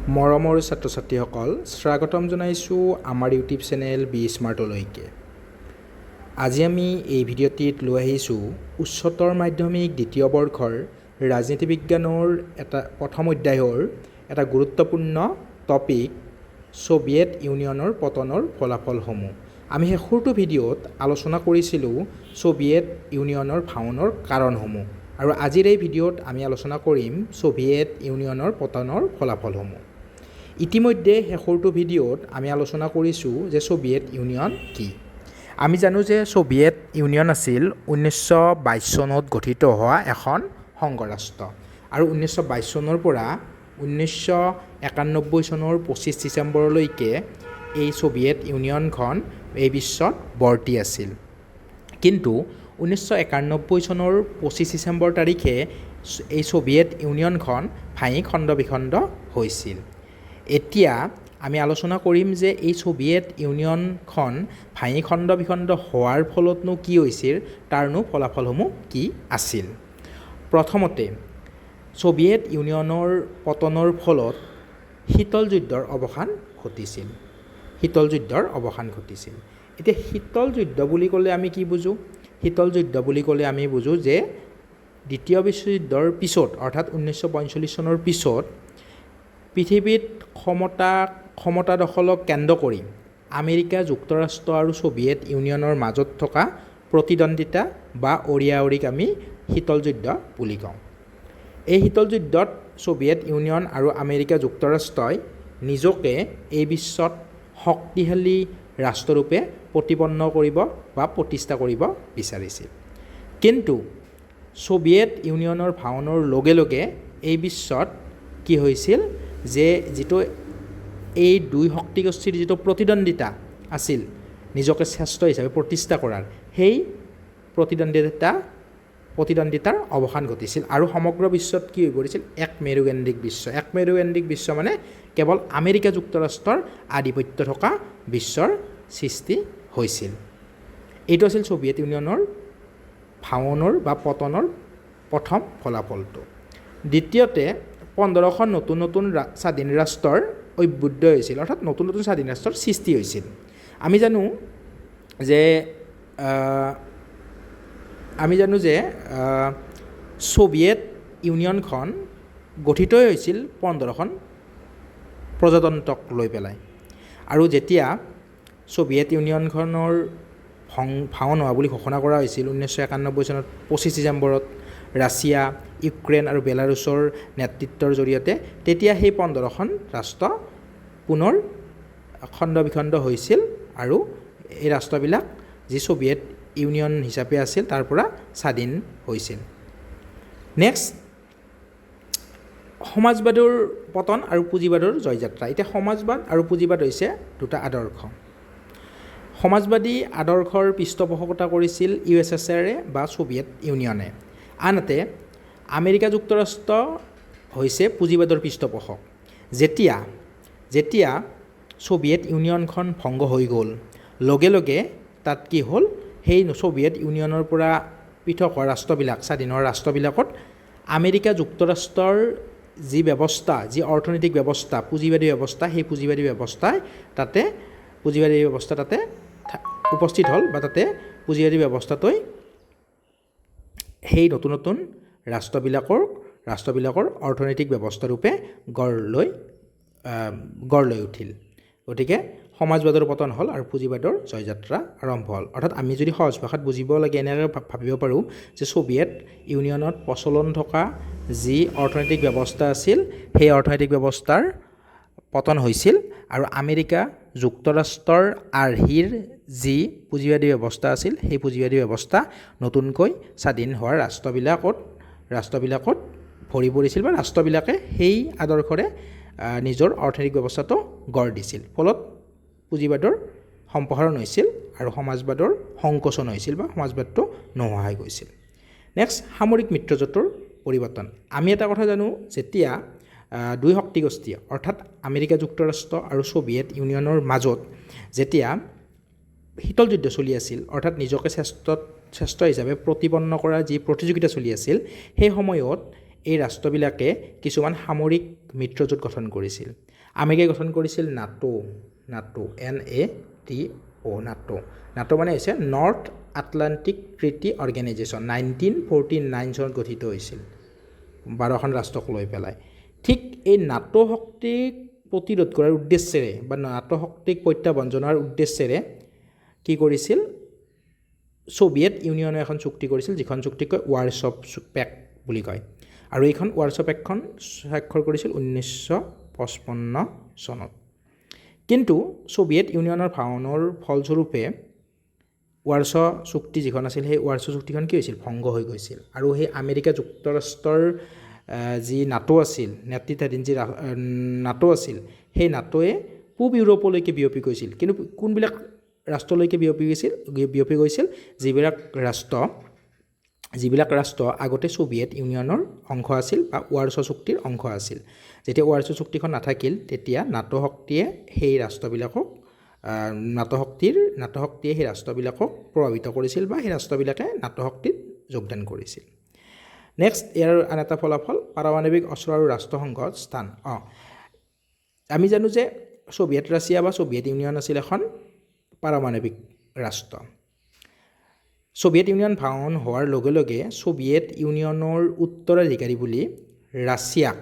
মৰমৰ ছাত্ৰ ছাত্ৰীসকল স্বাগতম জনাইছোঁ আমাৰ ইউটিউব চেনেল বি স্মাৰ্টলৈকে। আজি আমি এই ভিডিঅ'টিত লৈ আহিছোঁ উচ্চতৰ মাধ্যমিক দ্বিতীয় বৰ্ষৰ ৰাজনীতি বিজ্ঞানৰ প্ৰথম অধ্যায়ৰ এটা গুৰুত্বপূৰ্ণ টপিক ছোভিয়েট ইউনিয়নৰ পতনৰ ফলাফলসমূহ। আমি শেষৰটো ভিডিঅ'ত আলোচনা কৰিছিলোঁ ছোভিয়েট ইউনিয়নৰ ভাঙোনৰ কাৰণসমূহ, আৰু আজিৰ এই ভিডিঅ'ত আমি আলোচনা কৰিম ছোভিয়েট ইউনিয়নৰ পতনৰ ফলাফলসমূহ। ইতিমধ্যে শেষৰটো ভিডিঅ'ত আমি আলোচনা কৰিছোঁ যে ছোভিয়েট ইউনিয়ন কি। আমি জানো যে ছোভিয়েট ইউনিয়ন আছিল 1922 চনত গঠিত হোৱা এখন সংঘৰাষ্ট্ৰ, আৰু 1922 চনৰ পৰা 1991 চনৰ 25 ডিচেম্বৰলৈকে এই ছোভিয়েট ইউনিয়নখন এই বিশ্বত বৰ্তি আছিল। কিন্তু 1991 চনৰ 25 ডিচেম্বৰ তাৰিখে এই ছোভিয়েট ইউনিয়নখন ভাঙি খণ্ড বিখণ্ড হৈছিল। এতিয়া আমি আলোচনা কৰিম যে এই ছোভিয়েট ইউনিয়নখন ভাঙি খণ্ড বিখণ্ড হোৱাৰ ফলতনো কি হৈছিল, তাৰনো ফলাফলসমূহ কি আছিল। প্ৰথমতে ছোভিয়েট ইউনিয়নৰ পতনৰ ফলত শীতল যুদ্ধৰ অৱসান ঘটিছিল। এতিয়া শীতল যুদ্ধ বুলি ক'লে আমি কি বুজোঁ? শীতল যুদ্ধ বুলি ক'লে আমি বুজোঁ যে দ্বিতীয় বিশ্বযুদ্ধৰ পিছত, অৰ্থাৎ 1945 চনৰ পিছত পৃথিৱীত ক্ষমতা দখলক কেন্দ্ৰ কৰি আমেৰিকা যুক্তৰাষ্ট্ৰ আৰু ছোভিয়েট ইউনিয়নৰ মাজত থকা প্ৰতিদ্বন্দ্বিতা বা অৰিয়াঅৰিক আমি শীতল যুদ্ধ বুলি কওঁ। এই শীতল যুদ্ধত ছোভিয়েট ইউনিয়ন আৰু আমেৰিকা যুক্তৰাষ্ট্ৰই নিজকে এই বিশ্বত শক্তিশালী ৰাষ্ট্ৰৰূপে প্ৰতিপন্ন কৰিব বা প্ৰতিষ্ঠা কৰিব বিচাৰিছিল। কিন্তু ছোভিয়েট ইউনিয়নৰ ভাঙোনৰ লগে লগে এই বিশ্বত কি হৈছিল যে যিটো এই দুই শক্তিগোষ্ঠীৰ যিটো প্ৰতিদ্বন্দ্বিতা আছিল নিজকে শ্ৰেষ্ঠ হিচাপে প্ৰতিষ্ঠা কৰাৰ, সেই প্ৰতিদ্বন্দ্বিতাৰ অৱসান ঘটিছিল আৰু সমগ্ৰ বিশ্বত কি হৈ পৰিছিল? এক মেৰুকেন্দ্ৰিক বিশ্ব মানে কেৱল আমেৰিকা যুক্তৰাষ্ট্ৰৰ আধিপত্য থকা বিশ্বৰ সৃষ্টি হৈছিল। এইটো আছিল ছোভিয়েট ইউনিয়নৰ ভাঙোনৰ বা পতনৰ প্ৰথম ফলাফলটো। দ্বিতীয়তে 15খন নতুন নতুন স্বাধীন ৰাষ্ট্ৰৰ অভ্যুদয় হৈছিল, অৰ্থাৎ নতুন নতুন স্বাধীন ৰাষ্ট্ৰৰ সৃষ্টি হৈছিল। আমি জানো যে ছোভিয়েট ইউনিয়নখন গঠিতই হৈছিল 15খন প্ৰজাতন্ত্ৰক লৈ পেলাই, আৰু যেতিয়া ছোভিয়েট ইউনিয়নখনৰ ভাঙন হোৱা বুলি ঘোষণা কৰা হৈছিল 1991 চনত 25 ডিচেম্বৰত ৰাছিয়া, ইউক্ৰেইন আৰু বেলাৰুছৰ নেতৃত্বৰ জৰিয়তে, তেতিয়া সেই 15খন ৰাষ্ট্ৰ পুনৰ খণ্ড বিখণ্ড হৈছিল আৰু এই ৰাষ্ট্ৰবিলাক যি ছোভিয়েট ইউনিয়ন হিচাপে আছিল তাৰ পৰা স্বাধীন হৈছিল। নেক্সট, সমাজবাদৰ পতন আৰু পুঁজিবাদৰ জয়যাত্ৰা। এতিয়া সমাজবাদ আৰু পুঁজিবাদ হৈছে দুটা আদৰ্শ। সমাজবাদী আদৰ্শৰ পৃষ্ঠপোষকতা কৰিছিল USSR বা ছোভিয়েট ইউনিয়নে, আনহাতে আমেৰিকা যুক্তৰাষ্ট্ৰ হৈছে পুঁজিবাদৰ পৃষ্ঠপোষক। যেতিয়া ছোভিয়েট ইউনিয়নখন ভংগ হৈ গ'ল, লগে লগে তাত কি হ'ল, সেই ছোভিয়েট ইউনিয়নৰ পৰা পৃথক হোৱা ৰাষ্ট্ৰবিলাক, স্বাধীন হোৱা ৰাষ্ট্ৰবিলাকত আমেৰিকা যুক্তৰাষ্ট্ৰৰ যি ব্যৱস্থা, যি অৰ্থনৈতিক ব্যৱস্থা, পুঁজিবাদী ব্যৱস্থা, সেই পুঁজিবাদী ব্যৱস্থা তাতে উপস্থিত হ'ল, বা তাতে পুঁজিবাদী ব্যৱস্থাটোৱে সেই নতুন নতুন ৰাষ্ট্ৰবিলাকৰ অৰ্থনৈতিক ব্যৱস্থাৰূপে গঢ় লৈ উঠিল। গতিকে সমাজবাদৰ পতন হ'ল আৰু পুঁজিবাদৰ জয়যাত্ৰা আৰম্ভ হ'ল। অৰ্থাৎ আমি যদি সহজ ভাষাত বুজিব লাগে এনেকৈ ভাবিব পাৰোঁ যে ছোভিয়েট ইউনিয়নত প্ৰচলন থকা যি অৰ্থনৈতিক ব্যৱস্থা আছিল, সেই অৰ্থনৈতিক ব্যৱস্থাৰ পতন হৈছিল, আৰু আমেৰিকা যুক্তৰাষ্ট্ৰৰ আৰ্হিৰ যি পুঁজিবাদী ব্যৱস্থা আছিল, সেই পুঁজিবাদী ব্যৱস্থা নতুনকৈ স্বাধীন হোৱা ৰাষ্ট্ৰবিলাকত ভৰি পৰিছিল, বা ৰাষ্ট্ৰবিলাকে সেই আদৰ্শৰে নিজৰ অৰ্থনৈতিক ব্যৱস্থাটো গঢ় দিছিল। ফলত পুঁজিবাদৰ সম্প্ৰসাৰণ হৈছিল আৰু সমাজবাদৰ সংকোচন হৈছিল, বা সমাজবাদটো নোহোৱা হৈ গৈছিল। নেক্সট, সামৰিক মিত্ৰজোঁটৰ পৰিৱৰ্তন। আমি এটা কথা জানো, যেতিয়া দুই শক্তিগোষ্ঠী অৰ্থাৎ আমেৰিকা যুক্তৰাষ্ট্ৰ আৰু ছোভিয়েট ইউনিয়নৰ মাজত যেতিয়া শীতল যুদ্ধ চলি আছিল, অৰ্থাৎ নিজকে শ্ৰেষ্ঠ হিচাপে প্ৰতিপন্ন কৰাৰ যি প্ৰতিযোগিতা চলি আছিল, সেই সময়ত এই ৰাষ্ট্ৰবিলাকে কিছুমান সামৰিক মিত্ৰজোঁট গঠন কৰিছিল আমেৰিকাই গঠন কৰিছিল নাটো নাটো মানে হৈছে নৰ্থ আটলাণ্টিক ট্ৰিটি অৰ্গেনাইজেশ্যন 1949 চনত গঠিত হৈছিল 12খন ৰাষ্ট্ৰক লৈ পেলাই ঠিক এই নাটো শক্তিক প্ৰতিৰোধ কৰাৰ উদ্দেশ্যেৰে বা নাটো শক্তিক প্ৰত্যাহ্বান জনোৱাৰ উদ্দেশ্যেৰে কি কৰিছিল সোভিয়েট ইউনিয়নে এখন চুক্তি কৰিছিল যিখন চুক্তিক কয় ৱাৰশ্বপ পেক্ট বুলি কয় আৰু এইখন ৱাৰশ্বপ পেক্টখন স্বাক্ষৰ কৰিছিল 1955 চনত কিন্তু সোভিয়েট ইউনিয়নৰ ভাঙনৰ ফলস্বৰূপে ৱাৰছ চুক্তি যিখন আছিল সেই ৱাৰছ চুক্তিখন কি হৈছিল ভংগ হৈ গৈছিল আৰু সেই আমেৰিকা যুক্তৰাষ্ট্ৰৰ যি নাটো আছিল নেতৃত্বাধীন যি নাটো আছিল সেই নাটোৱে পূব ইউৰোপলৈকে বিয়পি গৈছিল কিন্তু কোনবিলাক ৰাষ্ট্ৰলৈকে বিয়পি গৈছিল যিবিলাক ৰাষ্ট্ৰ আগতে সোভিয়েট ইউনিয়নৰ অংশ আছিল বা ৱাৰছ চুক্তিৰ অংশ আছিল যেতিয়া ৱাৰছ চুক্তিখন নাথাকিল তেতিয়া নাটো শক্তিয়ে সেই ৰাষ্ট্ৰবিলাকক নাটো শক্তিয়ে সেই ৰাষ্ট্ৰবিলাকক প্ৰভাৱিত কৰিছিল বা সেই ৰাষ্ট্ৰবিলাকে নাটো শক্তিত যোগদান কৰিছিল নেক্সট ইয়াৰ আন এটা ফলাফল পাৰমাণৱিক অস্ত্ৰ আৰু ৰাষ্ট্ৰসংঘৰ স্থান আমি জানো যে সোভিয়েট ৰাছিয়া বা সোভিয়েট ইউনিয়ন আছিল এখন পাৰমাণৱিক ৰাষ্ট্ৰ সোভিয়েট ইউনিয়ন ভাঙন হোৱাৰ লগে লগে সোভিয়েট ইউনিয়নৰ উত্তৰাধিকাৰী বুলি ৰাছিয়াক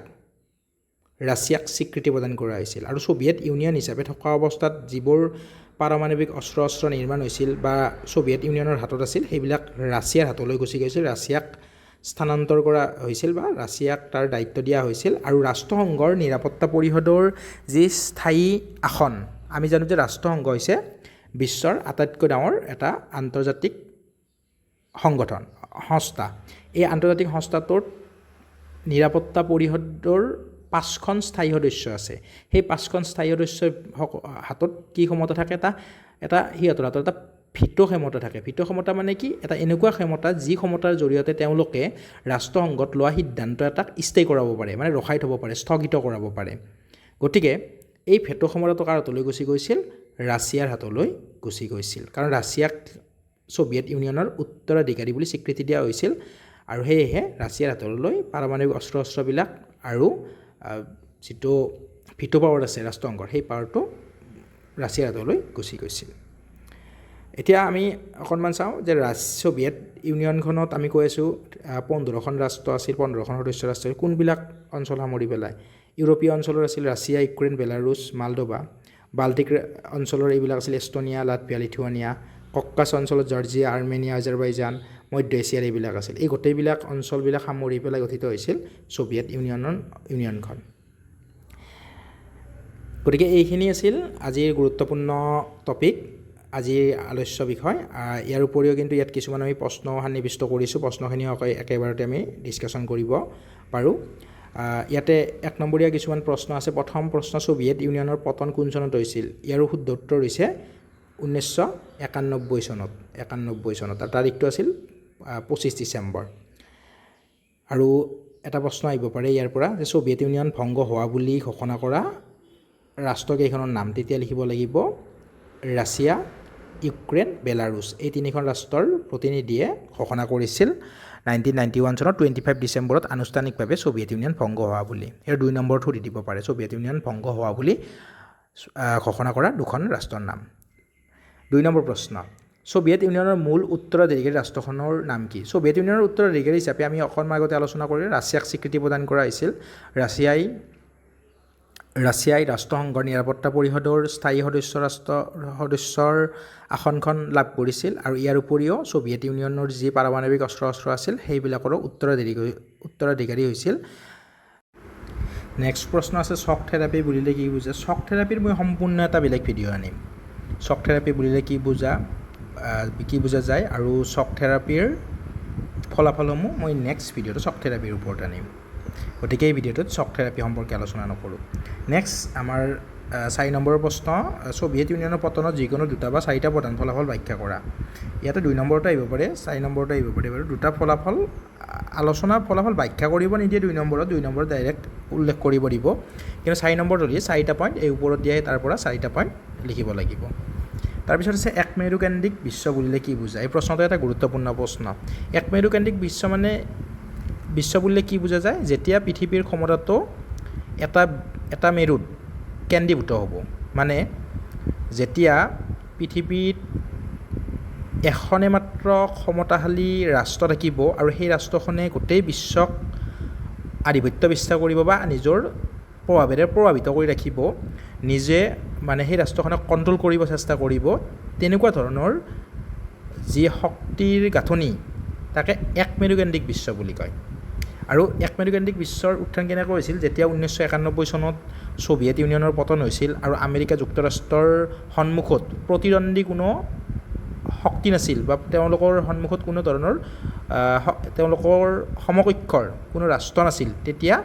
স্বীকৃতি প্ৰদান কৰা হৈছিল আৰু সোভিয়েট ইউনিয়ন হিচাপে থকা অৱস্থাত যিবোৰ পাৰমাণৱিক অস্ত্ৰ নিৰ্মাণ হৈছিল বা সোভিয়েট ইউনিয়নৰ হাতত আছিল সেইবিলাক ৰাছিয়াৰ হাতলৈ গুচি গৈছিল ৰাছিয়াক স্থানান্তৰ কৰা হৈছিল বা ৰাছিয়াক তাৰ দায়িত্ব দিয়া হৈছিল আৰু ৰাষ্ট্ৰসংঘৰ নিৰাপত্তা পৰিষদৰ যি স্থায়ী আসন আমি জানো যে ৰাষ্ট্ৰসংঘ হৈছে বিশ্বৰ আটাইতকৈ ডাঙৰ এটা আন্তৰ্জাতিক সংস্থা এই আন্তৰ্জাতিক সংস্থাটোৰ নিৰাপত্তা পৰিষদৰ 5খন স্থায়ী সদস্য আছে সেই 5খন স্থায়ী সদস্যৰ হাতত কি ক্ষমতা থাকে এটা সিহঁতৰ হাতত এটা ভিটো ক্ষমতা থাকে ভিটো ক্ষমতা মানে কি এটা এনেকুৱা ক্ষমতা যি ক্ষমতাৰ জৰিয়তে তেওঁলোকে ৰাষ্ট্ৰসংঘত লোৱা সিদ্ধান্ত এটাক স্থিৰ কৰাব পাৰে মানে ৰখাই থ'ব পাৰে স্থগিত কৰাব পাৰে গতিকে এই ভেটো ক্ষমতাটো কাৰ হাতলৈ গুচি গৈছিল ৰাছিয়াৰ হাতলৈ গুচি গৈছিল কাৰণ ৰাছিয়াক সোভিয়েট ইউনিয়নৰ উত্তৰাধিকাৰী বুলি স্বীকৃতি দিয়া হৈছিল আৰু সেয়েহে ৰাছিয়াৰ হাতলৈ পাৰমাণৱিক অস্ত্ৰবিলাক আৰু যিটো ভিটো পাৱাৰ আছে ৰাষ্ট্ৰসংঘৰ সেই পাৱাৰটো ৰাছিয়াৰ হাতলৈ গুচি গৈছিল এতিয়া আমি অকণমান চাওঁ যে সোভিয়েট ইউনিয়নখনত আমি কৈ আছোঁ 15খন ৰাষ্ট্ৰ আছিল 15খন সদস্য ৰাষ্ট্ৰ কোনবিলাক অঞ্চল সামৰি পেলাই ইউৰোপীয় অঞ্চলৰ আছিল Russia Ukraine Belarus Moldova Baltic অঞ্চলৰ এইবিলাক আছিল এষ্টনিয়া লাটভিয়া লিথুৱানিয়া ককাছ অঞ্চলত জৰ্জিয়া আৰ্মেনিয়া আজাৰবাইজান মধ্য এছিয়াৰ এইবিলাক আছিল এই গোটেইবিলাক অঞ্চলবিলাক সামৰি পেলাই গঠিত হৈছিল সোভিয়েট ইউনিয়নখন গতিকে এইখিনি আছিল আজিৰ গুৰুত্বপূৰ্ণ টপিক আজিৰ আলোচ্য বিষয় ইয়াৰ উপৰিও কিন্তু ইয়াত কিছুমান আমি প্ৰশ্ন সন্নিৱিষ্ট কৰিছোঁ প্ৰশ্নখিনি একেবাৰতে আমি ডিছকাশ্যন কৰিব পাৰোঁ ইয়াতে 1 নম্বৰীয়া কিছুমান প্ৰশ্ন আছে প্ৰথম প্ৰশ্ন সোভিয়েট ইউনিয়নৰ পতন কোন চনত হৈছিল ইয়াৰ শুদ্ধ উত্তৰ হৈছে 1991 চনত আৰু তাৰিখটো আছিল 25 ডিচেম্বৰ আৰু এটা প্ৰশ্ন আহিব পাৰে ইয়াৰ পৰা যে সোভিয়েট ইউনিয়ন ভংগ হোৱা বুলি ঘোষণা কৰা ৰাষ্ট্ৰকেইখনৰ নাম তেতিয়া লিখিব লাগিব ৰাছিয়া ইউক্ৰেইন বেলাৰুছ এই তিনিখন ৰাষ্ট্ৰৰ প্ৰতিনিধিয়ে ঘোষণা কৰিছিল 1991 চনৰ 25 ডিচেম্বৰত আনুষ্ঠানিকভাৱে সোভিয়েট ইউনিয়ন ভংগ হোৱা বুলি ইয়াৰ 2 নম্বৰটো দি দিব পাৰে সোভিয়েট ইউনিয়ন ভংগ হোৱা বুলি ঘোষণা কৰা দুখন ৰাষ্ট্ৰৰ নাম 2 নম্বৰ প্ৰশ্ন সোভিয়েট ইউনিয়নৰ মূল উত্তৰাধিকাৰী ৰাষ্ট্ৰখনৰ নাম কি সোভিয়েট ইউনিয়নৰ উত্তৰাধিকাৰী হিচাপে আমি অকণমান আগতে আলোচনা কৰিলোঁ ৰাছিয়াক স্বীকৃতি প্ৰদান কৰা হৈছিল ৰাছিয়াই ৰাষ্ট্ৰসংঘৰ নিৰাপত্তা পৰিষদৰ স্থায়ী সদস্যৰ আসনখন লাভ কৰিছিল আৰু ইয়াৰ উপৰিও সোভিয়েট ইউনিয়নৰ যি পাৰমাণৱিক অস্ত্ৰ আছিল সেইবিলাকৰো উত্তৰাধিকাৰী হৈছিল নেক্সট প্ৰশ্ন আছে শ্বক থেৰাপি বুলিলে কি বুজা শ্বক থেৰাপিৰ মই সম্পূৰ্ণ এটা বেলেগ ভিডিঅ' আনিম শ্বক থেৰাপি বুলিলে কি বুজা যায় আৰু শ্বক থেৰাপিৰ ফলাফলসমূহ মই নেক্সট ভিডিঅ'টো শ্বক থেৰাপিৰ ওপৰত আনিম গতিকে এই ভিডিঅ'টোত শ্বক থেৰাপি সম্পৰ্কে আলোচনা নকৰোঁ নেক্সট আমাৰ 4 নম্বৰৰ প্ৰশ্ন সোভিয়েট ইউনিয়নৰ পতনত যিকোনো 2টা বা 4টা প্ৰধান ফলাফল ব্যাখ্যা কৰা ইয়াতে 2 নম্বৰটো আহিব পাৰে 4 নম্বৰটো আহিব পাৰে বাৰু 2টা ফলাফল ফলাফল ব্যাখ্যা কৰিব নিদিয়ে 2 নম্বৰত ডাইৰেক্ট উল্লেখ কৰিব দিব কিন্তু 4 নম্বৰত হ'লে 4টা পইণ্ট এই ওপৰত দিয়াই তাৰ পৰা 4টা পইণ্ট লিখিব লাগিব তাৰপিছত আছে একমেৰুকেন্দ্ৰিক বিশ্ব বুলিলে কি বুজায় এই প্ৰশ্নটো এটা গুৰুত্বপূৰ্ণ প্ৰশ্ন একমেৰুকেন্দ্ৰিক বিশ্ব মানে বিশ্ব বুলিলে কি বুজা যায় যেতিয়া পৃথিৱীৰ ক্ষমতাটো এটা মেৰুত কেন্দ্ৰীভূত হ'ব মানে যেতিয়া পৃথিৱীত এখনে মাত্ৰ ক্ষমতাশালী ৰাষ্ট্ৰ থাকিব আৰু সেই ৰাষ্ট্ৰখনে গোটেই বিশ্বক আধিপত্য বিস্তাৰ কৰিব বা নিজৰ প্ৰভাৱেৰে প্ৰভাৱিত কৰি ৰাখিব নিজে মানে সেই ৰাষ্ট্ৰখনক কণ্ট্ৰল কৰিব চেষ্টা কৰিব তেনেকুৱা ধৰণৰ যি শক্তিৰ গাঁথনি তাকে এক মেৰুকেন্দ্ৰিক বিশ্ব বুলি কয় আৰু এক মেৰুকেন্দ্ৰিক বিশ্বৰ উত্থান কেনেকৈ হৈছিল যেতিয়া 1991 চনত ছোভিয়েট ইউনিয়নৰ পতন হৈছিল আৰু আমেৰিকা যুক্তৰাষ্ট্ৰৰ সন্মুখত প্ৰতিদ্বন্দ্বী কোনো শক্তি নাছিল বা তেওঁলোকৰ সন্মুখত কোনো ধৰণৰ তেওঁলোকৰ সমকক্ষৰ কোনো ৰাষ্ট্ৰ নাছিল তেতিয়া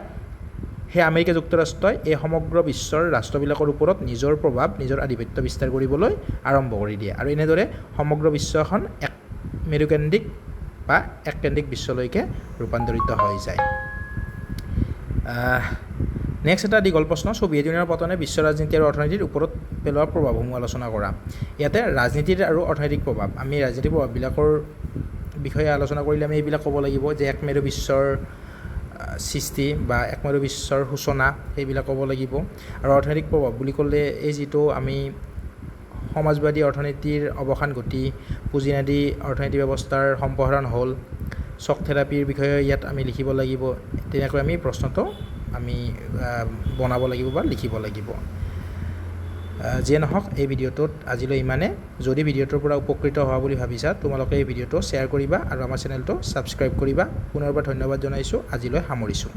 সেই আমেৰিকা যুক্তৰাষ্ট্ৰই এই সমগ্ৰ বিশ্বৰ ৰাষ্ট্ৰবিলাকৰ ওপৰত নিজৰ প্ৰভাৱ নিজৰ আধিপত্য বিস্তাৰ কৰিবলৈ আৰম্ভ কৰি দিয়ে আৰু এনেদৰে সমগ্ৰ বিশ্বখন এক মেৰুকেন্দ্ৰিক বা এককেন্দ্ৰিক বিশ্বলৈ ৰূপান্তৰিত হৈ যায় নেক্সট এটা দীঘল প্ৰশ্ন ছোভিয়েট ইউনিয়নৰ পতনে বিশ্ব ৰাজনীতি আৰু অৰ্থনীতিৰ ওপৰত পেলোৱা প্ৰভাৱসমূহ আলোচনা কৰা ইয়াতে ৰাজনীতিৰ আৰু অৰ্থনৈতিক প্ৰভাৱ আমি ৰাজনীতিৰ প্ৰভাৱবিলাকৰ বিষয়ে আলোচনা কৰিলে আমি এইবিলাক ক'ব লাগিব যে এক মেৰু বিশ্বৰ সৃষ্টি বা এক মেৰু বিশ্বৰ সূচনা সেইবিলাক ক'ব লাগিব আৰু অৰ্থনৈতিক প্ৰভাৱ বুলি ক'লে এই যিটো আমি সমাজবাদী অৰ্থনীতিৰ অৱসান ঘটি পুঁজিবাদী অৰ্থনীতি ব্যৱস্থাৰ সম্প্ৰসাৰণ হ'ল শ্বক থেৰাপিৰ বিষয়ে ইয়াত আমি লিখিব লাগিব তেনেকৈ আমি প্ৰশ্নটো আমি বনাব লাগিব বা লিখিব লাগিব যিয়ে নহওক এই ভিডিঅ'টোত আজিলৈ ইমানে যদি ভিডিঅ'টোৰ পৰা উপকৃত হোৱা বুলি ভাবিছা তোমালোকে এই ভিডিঅ'টো শ্বেয়াৰ কৰিবা আৰু আমাৰ চেনেলটো ছাবস্ক্ৰাইব কৰিবা পুনৰবাৰ ধন্যবাদ জনাইছোঁ আজিলৈ সামৰিছোঁ